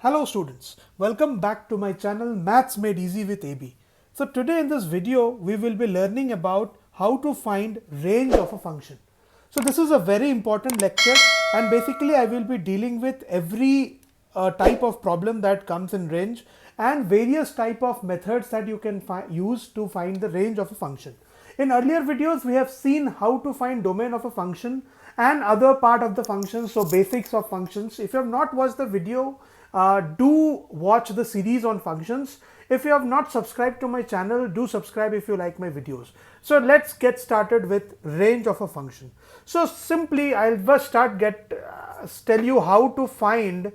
Hello students, welcome back to my channel Maths Made Easy with AB. So today in this video we will be learning about how to find range of a function. So this is a very important lecture and basically I will be dealing with every type of problem that comes in range and various type of methods that you can use to find the range of a function. In earlier videos we have seen how to find domain of a function and other part of the functions, so basics of functions. If you have not watched the video, do watch the series on functions. If you have not subscribed to my channel, do subscribe if you like my videos. So let's get started with range of a function. So simply I'll first tell you how to find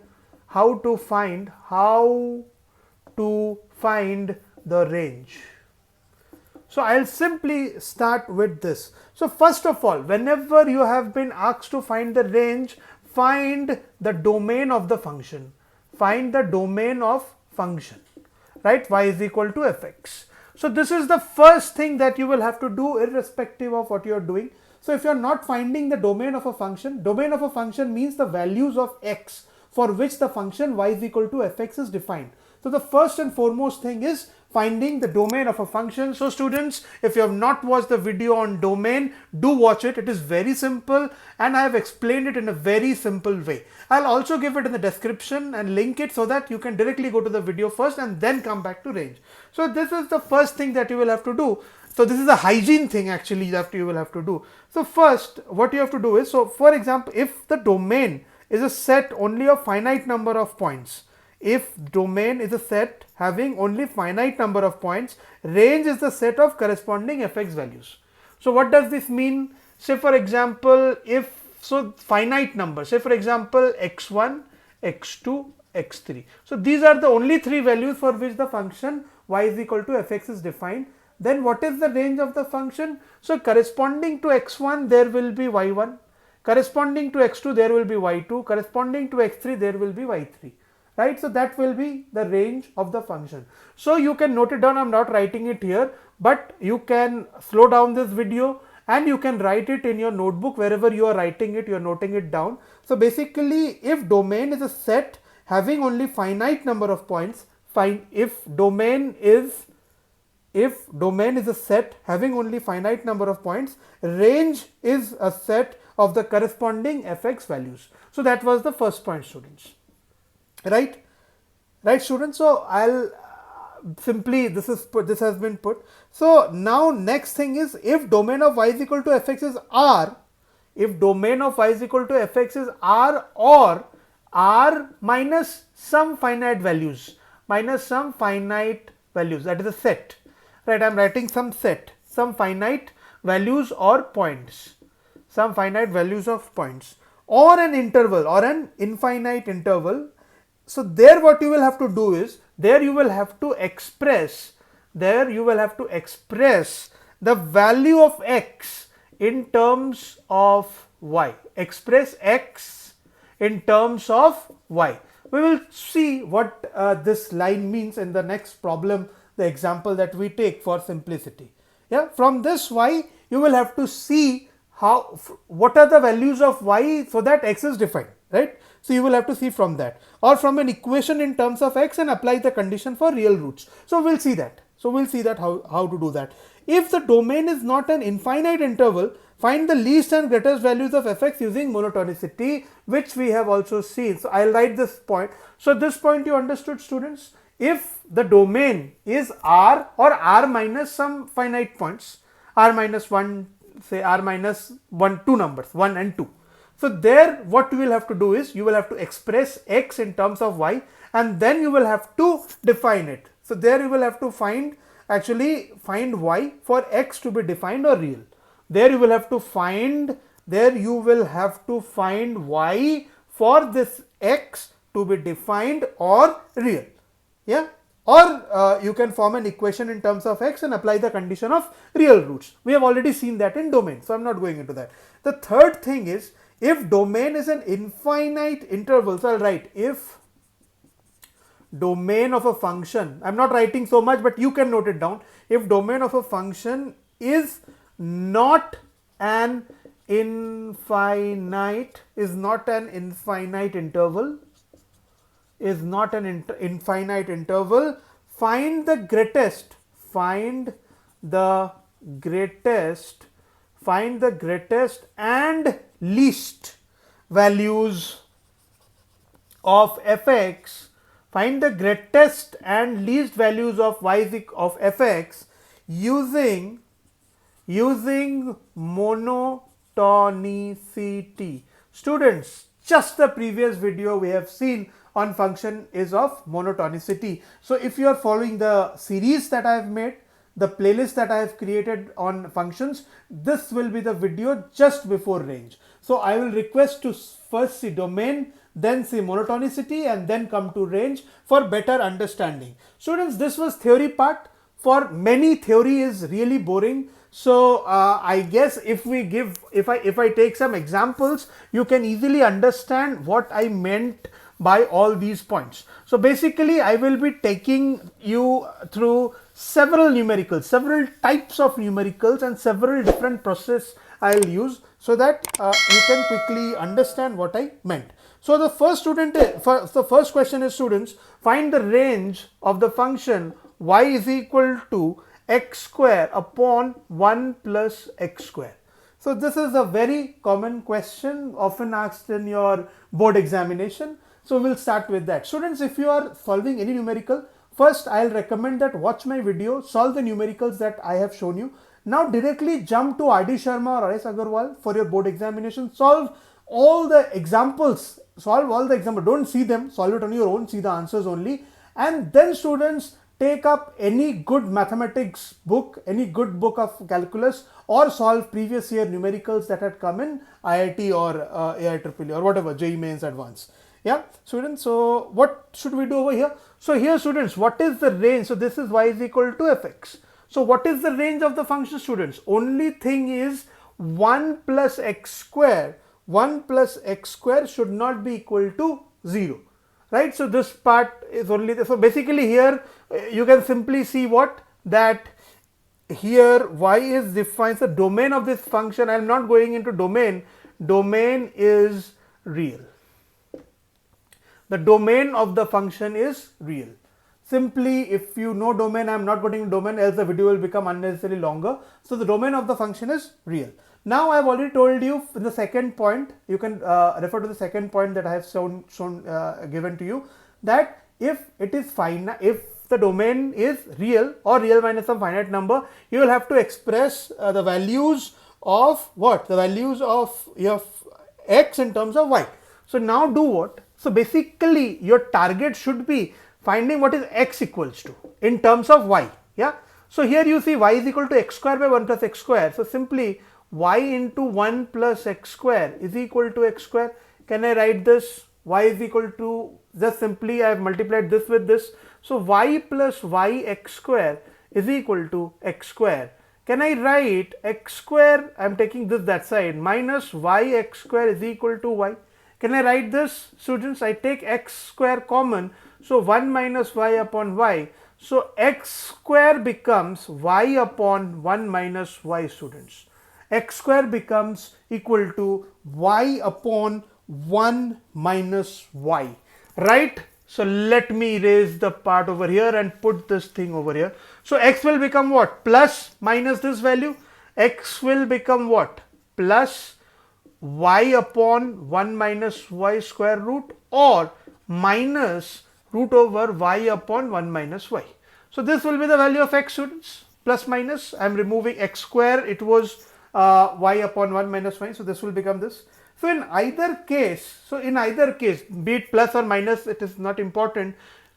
the range. So I'll simply start with this. So first of all, whenever you have been asked to find the range, find the domain of the function. Find the domain of function, right? Y is equal to fx. So this is the first thing that you will have to do irrespective of what you are doing. So if you are not finding the domain of a function means the values of x for which the function y is equal to fx is defined. So the first and foremost thing is finding the domain of a function. So students, if you have not watched the video on domain, do watch it. It is very simple and I have explained it in a very simple way. I'll also give it in the description and link it so that you can directly go to the video first and then come back to range. So this is the first thing that you will have to do. So this is a hygiene thing actually that you will have to do. So first what you have to do is, so for example, if the domain is a set only of finite number of points, if domain is a set having only finite number of points, range is the set of corresponding fx values. So what does this mean? Say for example, finite number, say for example x1, x2, x3. So these are the only three values for which the function y is equal to fx is defined. Then what is the range of the function? So corresponding to x1 there will be y1, corresponding to x2 there will be y2, corresponding to x3 there will be y3. Right, so that will be the range of the function. So you can note it down. I'm not writing it here, but you can slow down this video and you can write it in your notebook. Wherever you are writing it, you are noting it down. So basically, if domain is a set having only finite number of points, if domain is a set having only finite number of points, range is a set of the corresponding fx values. So that was the first point, students. Right students. So I'll simply, this has been put. So now next thing is, if domain of y is equal to fx is r, if domain of y is equal to fx is r or r minus some finite values, that is a set, right? I'm writing some set, some finite values or points, some finite values of points, or an interval or an infinite interval. So there what you will have to do is, there you will have to express the value of x in terms of y. Express x in terms of y. We will see what this line means in the next problem, the example that we take for simplicity. Yeah, from this y you will have to see what are the values of y so that x is defined, right? So you will have to see from that, or from an equation in terms of x and apply the condition for real roots. So we'll see that. How to do that. If the domain is not an infinite interval, find the least and greatest values of fx using monotonicity, which we have also seen. So I'll write this point. So this point you understood, students. If the domain is r or r minus some finite points, r minus 1, say r minus 1, two numbers, 1 and 2. So there what you will have to do is, you will have to express x in terms of y and then you will have to define it. So there you will have to find y for x to be defined or real. There you will have to find y for this x to be defined or real. Yeah. Or you can form an equation in terms of x and apply the condition of real roots. We have already seen that in domain, so I'm not going into that. The third thing is, if domain is an infinite interval, so I'll write if domain of a function, I'm not writing so much but you can note it down. If domain of a function is not an infinite interval, is not an infinite interval. Find the greatest, find the greatest and least values of fx. Find the greatest and least values of of fx using monotonicity. Students, just the previous video we have seen on function is of monotonicity. So if you are following the series that I have made, the playlist that I have created on functions, this will be the video just before range. So I will request to first see domain, then see monotonicity, and then come to range for better understanding. Students, this was theory part. For many, theory is really boring. So I guess if I take some examples, you can easily understand what I meant by all these points. So basically I will be taking you through several numericals, several types of numericals, and several different processes I'll use so that you can quickly understand what I meant. So the first question is, students, find the range of the function y is equal to x square upon 1 plus x square. So this is a very common question often asked in your board examination. So we'll start with that. Students, if you are solving any numerical, first I'll recommend that watch my video, solve the numericals that I have shown you. Now directly jump to R.D. Sharma or R.S. Agarwal for your board examination. Solve all the examples. Don't see them. Solve it on your own. See the answers only. And then, students, take up any good mathematics book, any good book of calculus, or solve previous year numericals that had come in IIT or AIEEE or whatever, JEE Mains Advanced. Yeah, students. So what should we do over here? So here, students, what is the range? So this is y is equal to fx. So what is the range of the function, students? Only thing is 1 plus x square. 1 plus x square should not be equal to 0. Right? So this part is only, so basically here you can simply see what, that here y is defined, the domain of this function. I am not going into domain. Domain is real. The domain of the function is real. Simply, if you know domain, I am not going to domain, else the video will become unnecessarily longer. So the domain of the function is real. Now I have already told you in the second point, you can refer to the second point that I have given to you, that if it is finite, if the domain is real or real minus some finite number, you will have to express the values of what? The values of your x in terms of y. So now do what? So basically your target should be finding what is x equals to in terms of y. Yeah. So here you see y is equal to x square by 1 plus x square. So simply y into 1 plus x square is equal to x square. Can I write this? Y is equal to, just simply I have multiplied this with this. So y plus y x square is equal to x square. Can I write x square, I am taking this that side, minus y x square is equal to y. Can I write this, students? I take x square common, so 1 minus y upon y. So x square becomes y upon 1 minus y, students. X square becomes equal to y upon 1 minus y, right? So let me erase the part over here and put this thing over here. So x will become what? Plus minus this value. X will become what? Plus y upon 1 minus y square root, or minus root over y upon 1 minus y. So this will be the value of x, students. Plus minus, I am removing x square, it was y upon 1 minus y, so this will become this. So in either case, be it plus or minus, it is not important.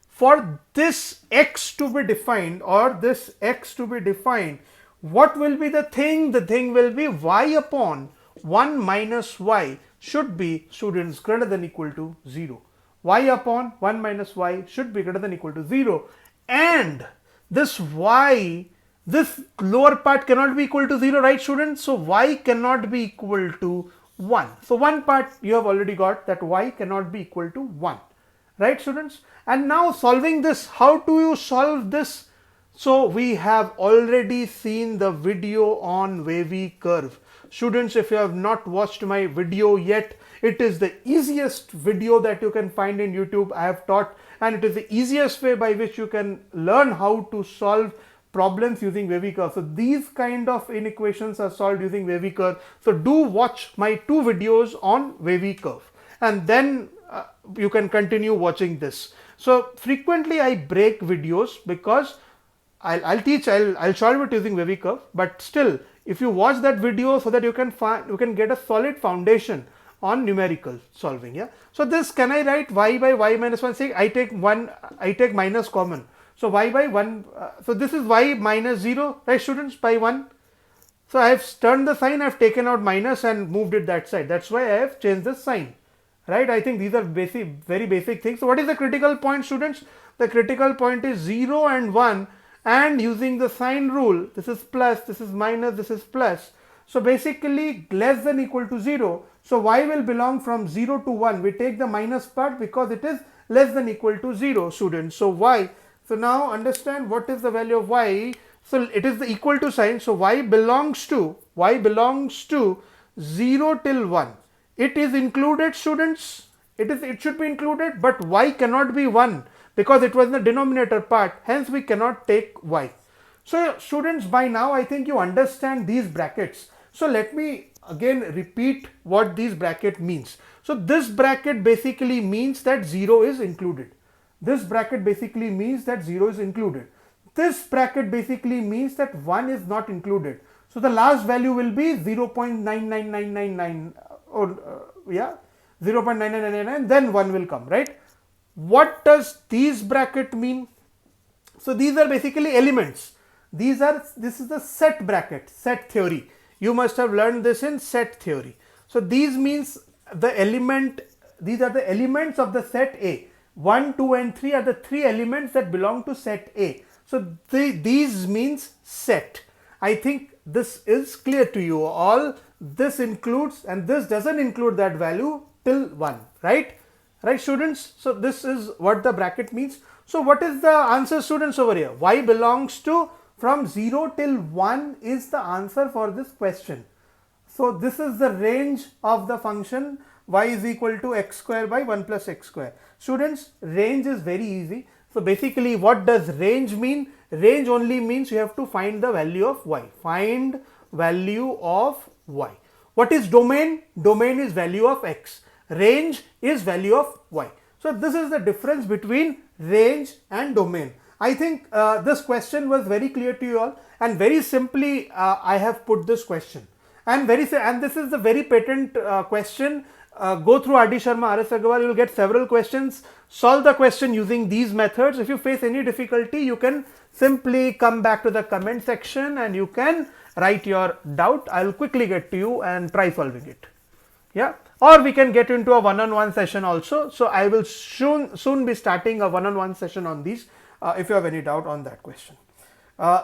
For this x to be defined, or this x to be defined, what will be the thing? The thing will be y upon 1 minus y should be, students, greater than equal to 0. Y upon 1 minus y should be greater than equal to 0. And this y, this lower part cannot be equal to 0, right, students? So y cannot be equal to 1. So one part you have already got, that y cannot be equal to 1, right, students? And now solving this, how do you solve this? So we have already seen the video on wavy curve. Students, if you have not watched my video yet, It is the easiest video that you can find in YouTube. I have taught, and it is the easiest way by which you can learn how to solve problems using wavy curve. So these kind of inequations are solved using wavy curve. So do watch my 2 videos on wavy curve, and then you can continue watching this. So frequently I break videos because I'll solve it using wavy curve, but still if you watch that video so that you can get a solid foundation on numerical solving. Yeah. So this, can I write y by y minus 1? Say I take minus common. So y by 1, so this is y minus 0, right students, by 1. So I have turned the sign, I have taken out minus and moved it that side. That's why I have changed the sign, right? I think these are very basic things. So what is the critical point, students? The critical point is 0 and 1, and using the sign rule, this is plus, this is minus, this is plus. So basically less than equal to 0. So y will belong from 0 to 1. We take the minus part because it is less than equal to 0, students. So y. So now understand what is the value of y. So it is the equal to sign. So y belongs to 0 till 1. It is included, students. It should be included, but y cannot be 1 because it was in the denominator part. Hence we cannot take y. So students, by now I think you understand these brackets. So let me again repeat what these bracket means. So this bracket basically means that 0 is included. This bracket basically means that 0 is included. This bracket basically means that 1 is not included. So the last value will be 0.99999 or 0.9999, then 1 will come, right? What does these bracket mean? So these are basically elements. This is the set bracket, set theory. You must have learned this in set theory. So these means these are the elements of the set A. 1, 2 and 3 are the 3 elements that belong to set A. So these means set. I think this is clear to you all. This includes, and this doesn't include that value till 1, right? Right, students? So this is what the bracket means. So what is the answer, students, over here? Y belongs to from 0 till 1 is the answer for this question. So this is the range of the function y is equal to x square by 1 plus x square. Students, range is very easy. So basically what does range mean? Range only means you have to find the value of y. Find value of y. What is domain? Domain is value of x. Range is value of y. So this is the difference between range and domain. I think this question was very clear to you all, and very simply I have put this question. And this is the very patent question. Go through R.D. Sharma, R.S. Agarwal, you will get several questions. Solve the question using these methods. If you face any difficulty, you can simply come back to the comment section and you can write your doubt. I will quickly get to you and try solving it. Yeah, or we can get into a one-on-one session also. So I will soon be starting a one-on-one session on these if you have any doubt on that question.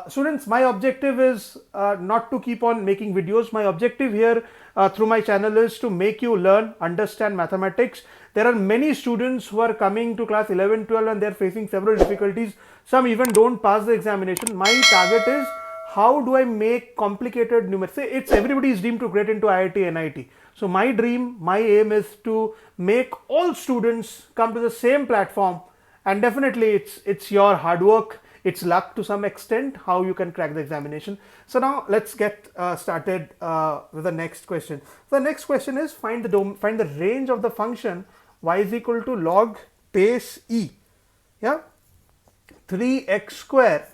Students, my objective is not to keep on making videos. My objective here through my channel is to make you learn, understand mathematics. There are many students who are coming to class 11, 12 and they are facing several difficulties. Some even don't pass the examination. My target is, how do I make complicated numerics? Say it's everybody is dreamed to get into IIT, NIT. So my dream, my aim is to make all students come to the same platform, and definitely it's your hard work, it's luck to some extent how you can crack the examination. So now let's get started with the next question. So the next question is find the range of the function y is equal to log base e. Yeah, 3x square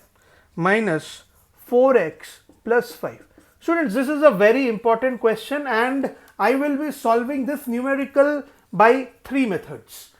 minus 4x plus 5. Students, this is a very important question and I will be solving this numerical by 3 methods.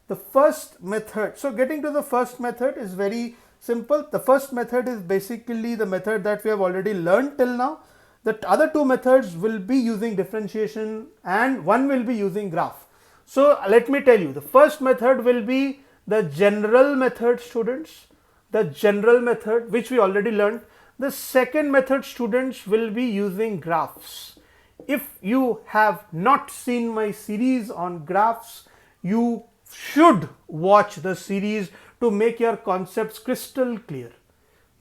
The first method, so getting to the first method is very simple. The first method is basically the method that we have already learned till now. The other 2 methods will be using differentiation and one will be using graph. So let me tell you, the first method will be the general method, students. The general method which we already learned. The second method, students, will be using graphs. If you have not seen my series on graphs, you should watch the series to make your concepts crystal clear.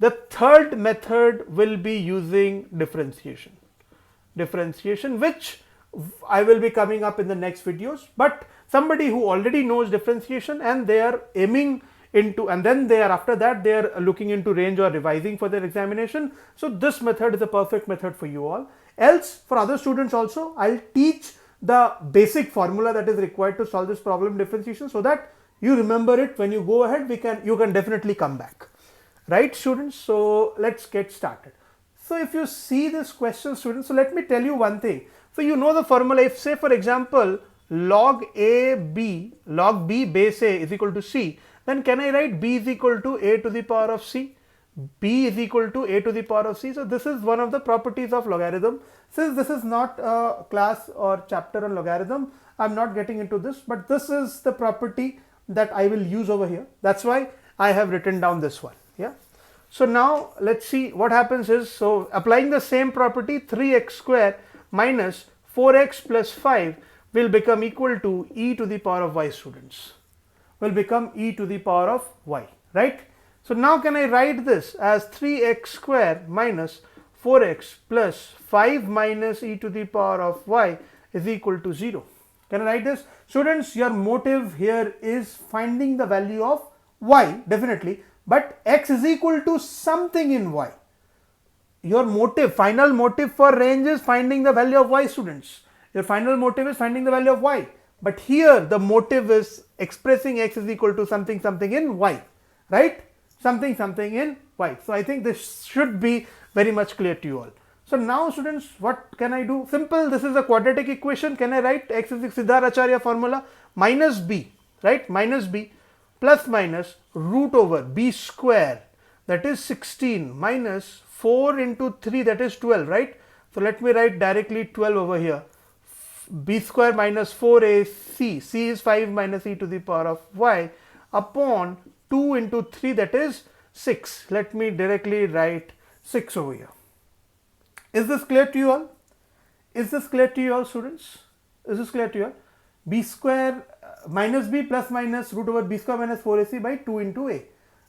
The third method will be using differentiation. differentiation, which I will be coming up in the next videos. But somebody who already knows differentiation and they are aiming into, and then they are, after that they are looking into range or revising for their examination, so this method is a perfect method for you all. Else for other students also, I'll teach the basic formula that is required to solve this problem differentiation, so that you remember it when you go ahead. You can definitely come back, right students? So let's get started. So if you see this question, students, so let me tell you one thing. So you know the formula. If say for example log b base a is equal to c, then can I write b is equal to a to the power of c? B is equal to a to the power of c. So this is one of the properties of logarithm. Since this is not a class or chapter on logarithm, I'm not getting into this, but this is the property that I will use over here. That's why I have written down this one. Yeah. So now let's see what happens is, so applying the same property, 3x square minus 4x plus 5 will become equal to e to the power of y, students. Will become e to the power of y, right? So now can I write this as 3x square minus 4x plus 5 minus e to the power of y is equal to 0. Can I write this? Students, your motive here is finding the value of y, definitely, but x is equal to something in y. Your motive, final motive for range is finding the value of y, students. Your final motive is finding the value of y. But here the motive is expressing x is equal to something in y, right? Something in y. So I think this should be very much clear to you all. So now students, what can I do? Simple, this is a quadratic equation. Can I write x is the Siddharacharya formula? Minus b, right? Minus b plus minus root over b square, that is 16, minus 4 into 3, that is 12, right? So let me write directly 12 over here. B square minus 4ac, c is 5 minus e to the power of y, upon 2 into 3, that is 6. Let me directly write 6 over here. Is this clear to you all? Is this clear to you all, students? Is this clear to you all? B square minus b plus minus root over b square minus 4ac by 2 into a.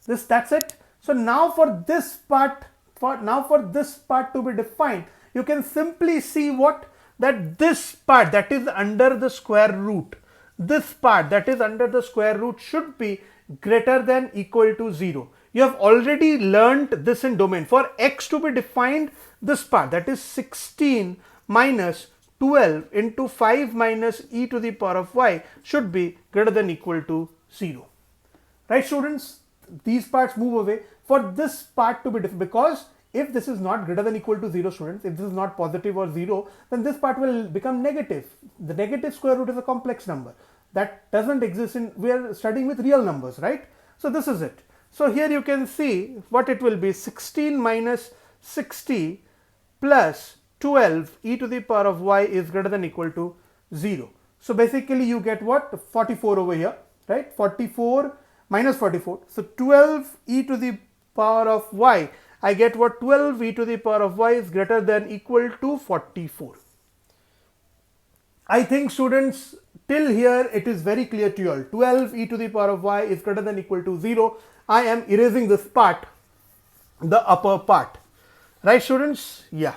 That's it. So now for this part, to be defined, you can simply see what? That this part that is under the square root, this part that is under the square root should be greater than equal to 0. You have already learnt this in domain. For x to be defined, this part, that is 16 minus 12 into 5 minus e to the power of y, should be greater than equal to 0. Right students? These parts move away. For this part to be different, because if this is not greater than equal to 0, students, if this is not positive or 0, then this part will become negative. The negative square root is a complex number that doesn't exist in, we are studying with real numbers, right? So this is it. So here you can see what it will be, 16 minus 60 plus 12 e to the power of y is greater than equal to 0. So basically you get what? 44 over here, right? 44 minus 44. So 12 e to the power of y, I get what? 12 e to the power of y is greater than equal to 44. I think students, till here it is very clear to you all. 12 e to the power of y is greater than equal to 0. I am erasing this part, the upper part. Right students? Yeah.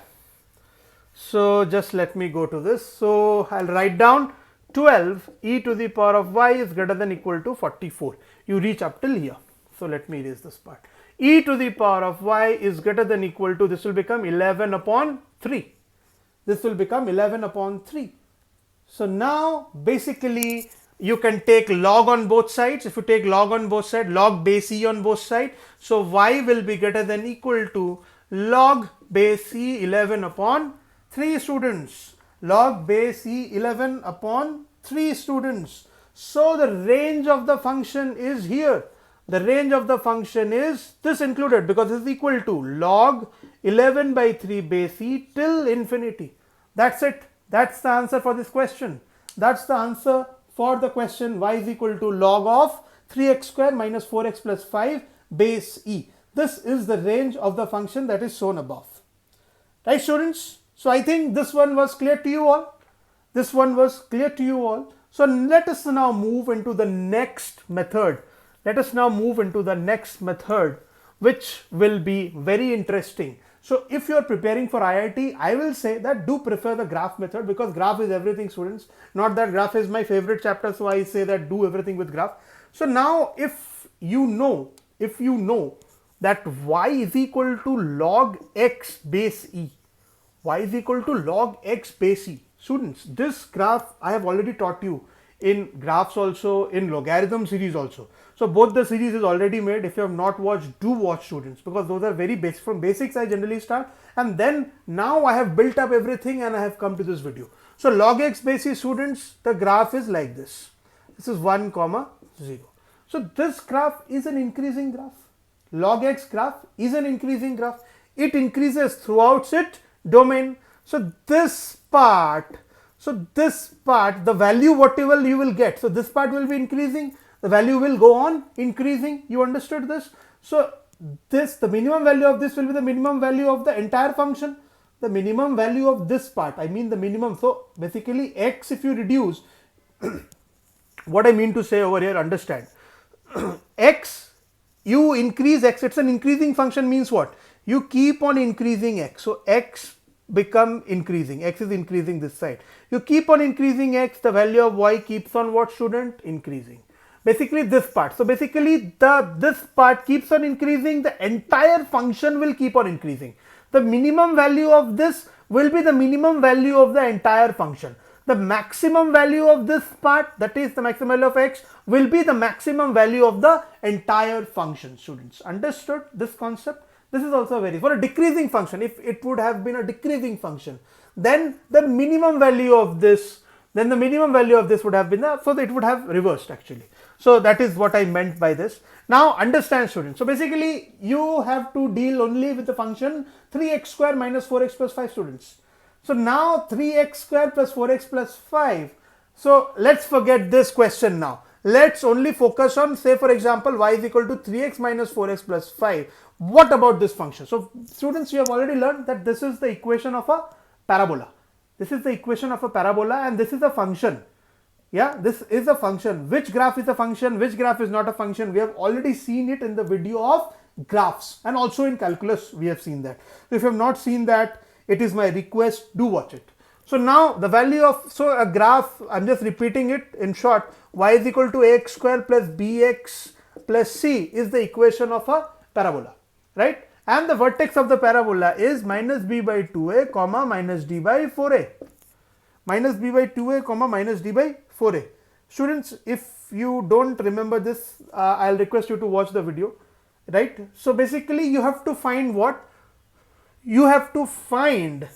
So just let me go to this. So I'll write down 12 e to the power of y is greater than equal to 44. You reach up till here. So let me erase this part. E to the power of y is greater than equal to, this will become 11 upon 3. This will become 11 upon 3. So now basically you can take log on both sides. If you take log on both sides, log base e on both sides, so y will be greater than equal to log base e 11 upon 3, students. Log base e 11 upon 3, students. So the range of the function is here. The range of the function is this included, because this is equal to log 11 by 3 base e till infinity. That's it. That's the answer for this question. That's the answer for the question y is equal to log of 3x square minus 4x plus 5 base e. This is the range of the function that is shown above. Right students? So I think this one was clear to you all. This one was clear to you all. So let us now move into the next method. Let us now move into the next method, which will be very interesting. So if you are preparing for IIT, I will say that do prefer the graph method, because graph is everything, students. Not that graph is my favorite chapter, so I say that do everything with graph. So now if you know that y is equal to log x base e, y is equal to log x base e. Students, this graph I have already taught you in graphs also, in logarithm series also. So both the series is already made. If you have not watched, do watch, students, because those are very basic. From basics I generally start, and then now I have built up everything and I have come to this video. So log x base e, students, the graph is like this. This is 1, 0. So this graph is an increasing graph. Log x graph is an increasing graph. It increases throughout its domain. So this part, the value whatever you will get, so this part will be increasing, the value will go on increasing. You understood this? So this, the minimum value of this will be the minimum value of the entire function. The minimum value of this part, I mean the minimum. So basically x, if you reduce, what I mean to say over here, understand, x, you increase x, it's an increasing function, means what? You keep on increasing x. So x become increasing, x is increasing this side. You keep on increasing x, the value of y keeps on what, student? Increasing. Basically this part. So basically this part keeps on increasing, the entire function will keep on increasing. The minimum value of this will be the minimum value of the entire function. The maximum value of this part, that is the maximum value of x, will be the maximum value of the entire function, students. Understood this concept? This is also very, for a decreasing function, if it would have been a decreasing function, then the minimum value of this, would have been the, so it would have reversed actually. So that is what I meant by this. Now understand, students. So basically you have to deal only with the function 3x square minus 4x plus 5, students. So now 3x square plus 4x plus 5. So let's forget this question now. Let's only focus on, say for example, y is equal to 3x minus 4x plus 5. What about this function? So students, you have already learned that this is the equation of a parabola. This is the equation of a parabola and this is a function. Yeah, this is a function. Which graph is a function? Which graph is not a function? We have already seen it in the video of graphs, and also in calculus we have seen that. So if you have not seen that, it is my request, do watch it. So now the value of, so a graph, I'm just repeating it in short, y is equal to ax square plus bx plus c is the equation of a parabola, right? And the vertex of the parabola is minus b by 2a comma minus d by 4a. Minus b by 2a comma minus d by 4a. Students, if you don't remember this, I'll request you to watch the video, right? So basically you have to find what? You have to find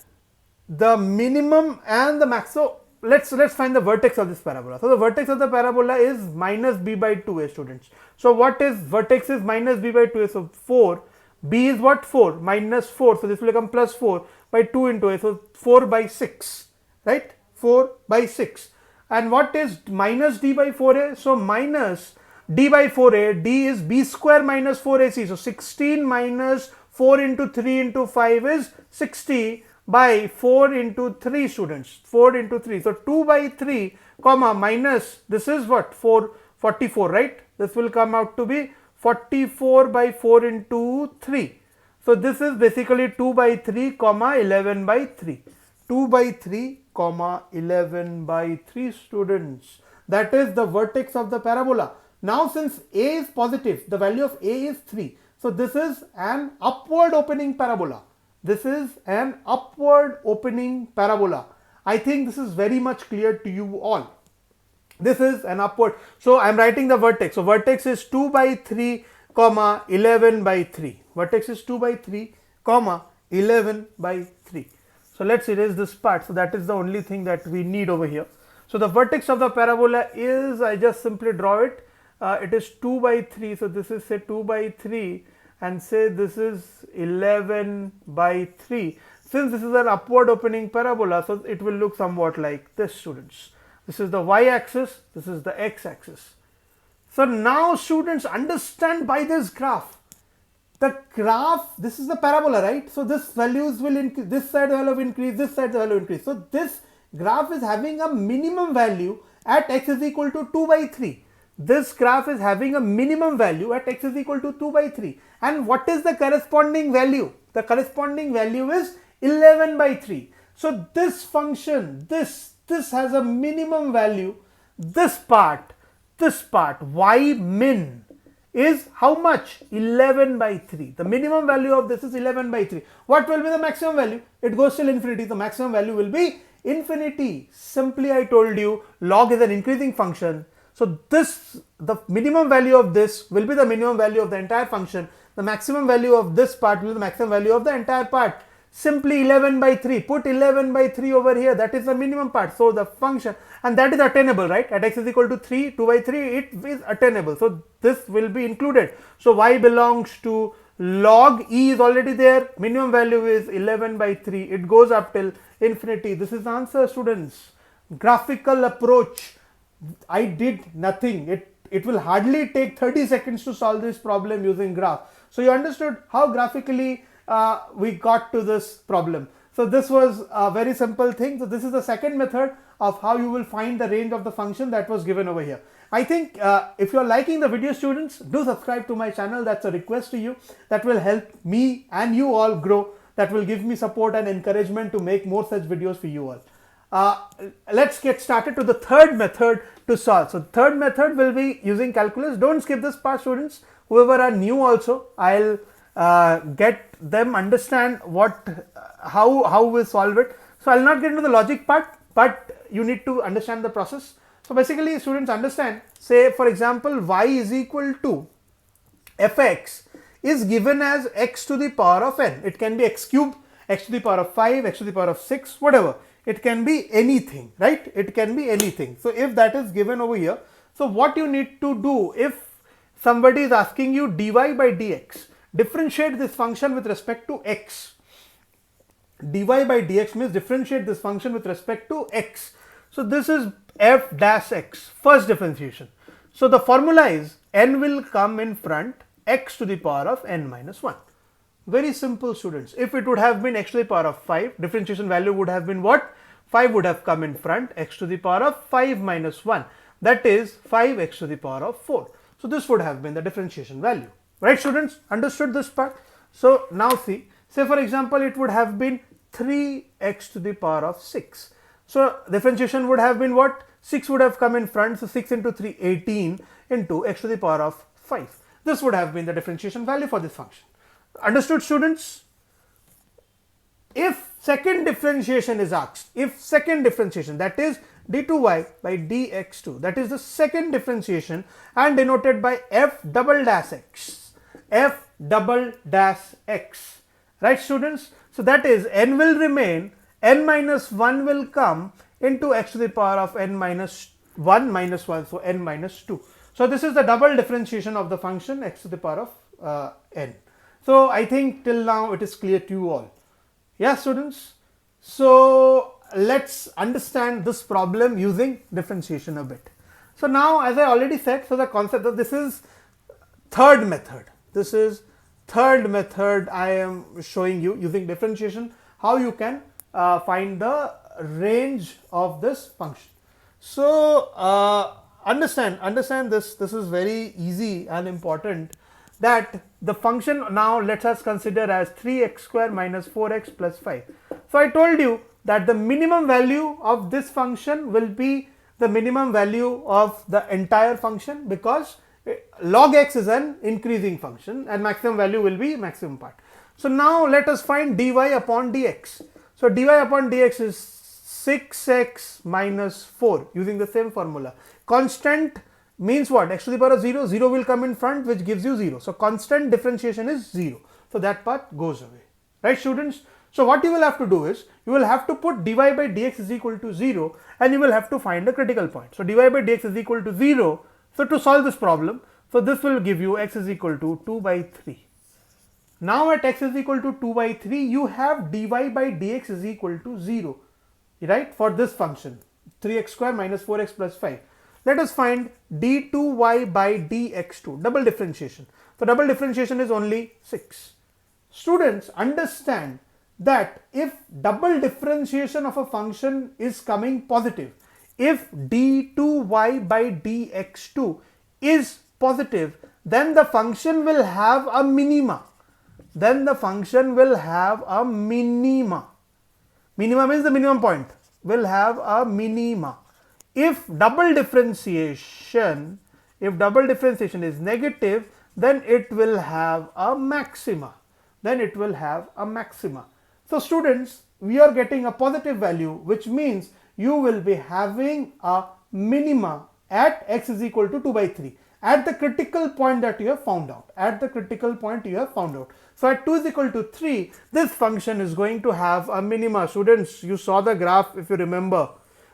the minimum and the max. So let's find the vertex of this parabola. So the vertex of the parabola is minus b by 2a, students. So what is vertex is minus b by 2a, so 4. B is what? 4 minus 4, so this will become plus 4 by 2 into a, so 4 by 6, right? 4 by 6. And what is minus d by 4a? So minus d by 4a, d is b square minus 4ac, so 16 minus 4 into 3 into 5 is 60 by 4 into 3, students, 4 into 3. So 2 by 3 comma minus, this is what? 44, right? This will come out to be 44 by 4 into 3. So this is basically 2 by 3 comma 11 by 3. 2 by 3 comma 11 by 3, students. That is the vertex of the parabola. Now since a is positive, the value of a is 3. So this is an upward opening parabola. This is an upward opening parabola. I think this is very much clear to you all. This is an upward. So I am writing the vertex. So vertex is 2 by 3 comma 11 by 3. Vertex is 2 by 3 comma 11 by 3. So let's erase this part. So that is the only thing that we need over here. So the vertex of the parabola is, I just simply draw it. It is 2 by 3. So this is say 2 by 3 and say this is 11 by 3. Since this is an upward opening parabola, so it will look somewhat like this, students. This is the y-axis, this is the x-axis. So now students, understand by this graph. The graph, this is the parabola, right? So this values will increase, this side value will increase, this side value will increase. So this graph is having a minimum value at x is equal to 2 by 3. This graph is having a minimum value at x is equal to 2 by 3. And what is the corresponding value? The corresponding value is 11 by 3. So this function, this has a minimum value. This part, y min is how much? 11 by 3. The minimum value of this is 11 by 3. What will be the maximum value? It goes till infinity. The maximum value will be infinity. Simply I told you log is an increasing function. So the minimum value of this will be the minimum value of the entire function. The maximum value of this part will be the maximum value of the entire part. Simply 11 by 3. Put 11 by 3 over here. That is the minimum part. So the function, and that is attainable, right? At x is equal to 3, 2 by 3, it is attainable. So this will be included. So y belongs to log e is already there. Minimum value is 11 by 3. It goes up till infinity. This is the answer, students. Graphical approach. I did nothing. It will hardly take 30 seconds to solve this problem using graph. So you understood how graphically we got to this problem. So this was a very simple thing. So this is the second method of how you will find the range of the function that was given over here. I think if you are liking the video, students, do subscribe to my channel. That's a request to you. That will help me and you all grow. That will give me support and encouragement to make more such videos for you all. Let's get started to the third method to solve. So the third method will be using calculus. Don't skip this part, students. Whoever are new also, I'll get them understand how we solve it. So I'll not get into the logic part, but you need to understand the process. So basically, students, understand, say for example, y is equal to fx is given as x to the power of n. It can be x cube, x to the power of 5, x to the power of 6, whatever. It can be anything, right? It can be anything. So if that is given over here, so what you need to do, if somebody is asking you dy by dx, differentiate this function with respect to x. Dy by dx means differentiate this function with respect to x. So this is f dash x, first differentiation. So the formula is n will come in front, x to the power of n minus 1. Very simple, students. If it would have been x to the power of 5, differentiation value would have been what? 5 would have come in front, x to the power of 5 minus 1. That is 5x to the power of 4. So this would have been the differentiation value. Right, students? Understood this part? So now see, say for example, it would have been 3x to the power of 6. So differentiation would have been what? 6 would have come in front. So 6 into 3, 18 into x to the power of 5. This would have been the differentiation value for this function. Understood, students? If second differentiation is asked, if second differentiation, that is d2y by dx2, that is the second differentiation and denoted by f double dash x, f double dash x, right, students? So that is n will remain, n minus 1 will come into x to the power of n minus 1 minus 1, so n minus 2. So this is the double differentiation of the function x to the power of n. So I think till now it is clear to you all. Yes, students? So let's understand this problem using differentiation a bit. So now, as I already said, so the concept of this is third method. This is third method I am showing you using differentiation, how you can find the range of this function. So understand this. This is very easy and important, that the function now let us consider as 3x square minus 4x plus 5. So I told you that the minimum value of this function will be the minimum value of the entire function, because log x is an increasing function and maximum value will be maximum part. So now let us find dy upon dx. So dy upon dx is 6x minus 4 using the same formula. Constant means what? X to the power of 0, 0 will come in front, which gives you 0. So constant differentiation is 0. So that part goes away. Right, students? So what you will have to do is, you will have to put dy by dx is equal to 0 and you will have to find the critical point. So dy by dx is equal to 0. So to solve this problem, so this will give you x is equal to 2 by 3. Now at x is equal to 2 by 3, you have dy by dx is equal to 0. Right? For this function, 3x square minus 4x plus 5. Let us find d2y by dx2, double differentiation. So double differentiation is only 6. Students, understand that if double differentiation of a function is coming positive, if d2y by dx2 is positive, then the function will have a minima. then the function will have a minima. Minima means the minimum point, will have a minima. If double differentiation is negative, then it will have a maxima. So students, we are getting a positive value, which means you will be having a minima at x is equal to 2 by 3 at the critical point that you have found out. So at 2 is equal to 3, this function is going to have a minima. Students, you saw the graph, if you remember.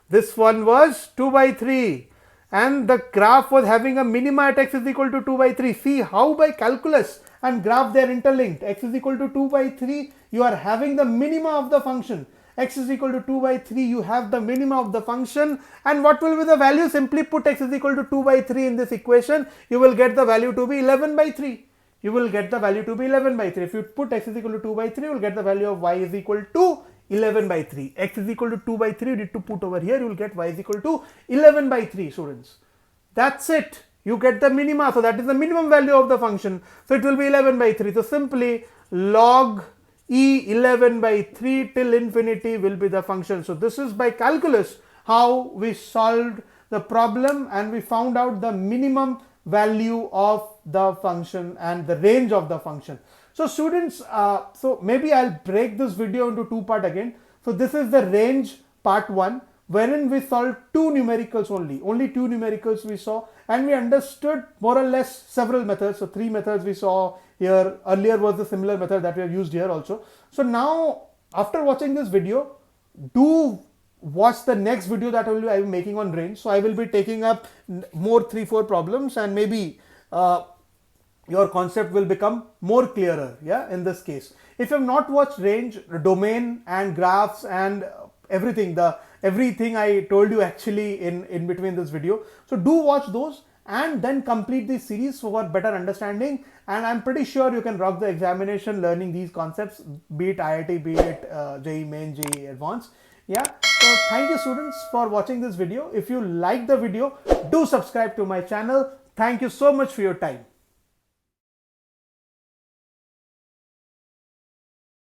This one was 2 by 3 and the graph was having a minima at x is equal to 2 by 3. See how by calculus and graph they are interlinked. X is equal to 2 by 3, you are having the minima of the function. X is equal to 2 by 3, you have the minima of the function. And what will be the value? Simply put x is equal to 2 by 3 in this equation. You will get the value to be 11 by 3. If you put x is equal to 2 by 3, you will get the value of y is equal to 11 by 3. X is equal to 2 by 3, you need to put over here, you will get y is equal to 11 by 3, students. That's it. You get the minima. So that is the minimum value of the function. So it will be 11 by 3. So simply log e 11 by 3 till infinity will be the function. So this is by calculus how we solved the problem and we found out the minimum value of the function and the range of the function. So students, so maybe I'll break this video into two parts again. So this is the range part 1, wherein we solved two numericals only two numericals we saw, and we understood more or less several methods. So 3 methods we saw here. Earlier was the similar method that we have used here also. So now after watching this video, do watch the next video that I will be making on range. So I will be taking up more 3-4 problems and maybe your concept will become more clearer, yeah, in this case. If you have not watched range, domain and graphs and everything I told you actually in between this video, so do watch those and then complete this series for better understanding, and I'm pretty sure you can rock the examination learning these concepts, be it IIT, be it JEE Main, JEE Advanced. Yeah, so thank you students for watching this video. If you like the video, do subscribe to my channel. Thank you so much for your time.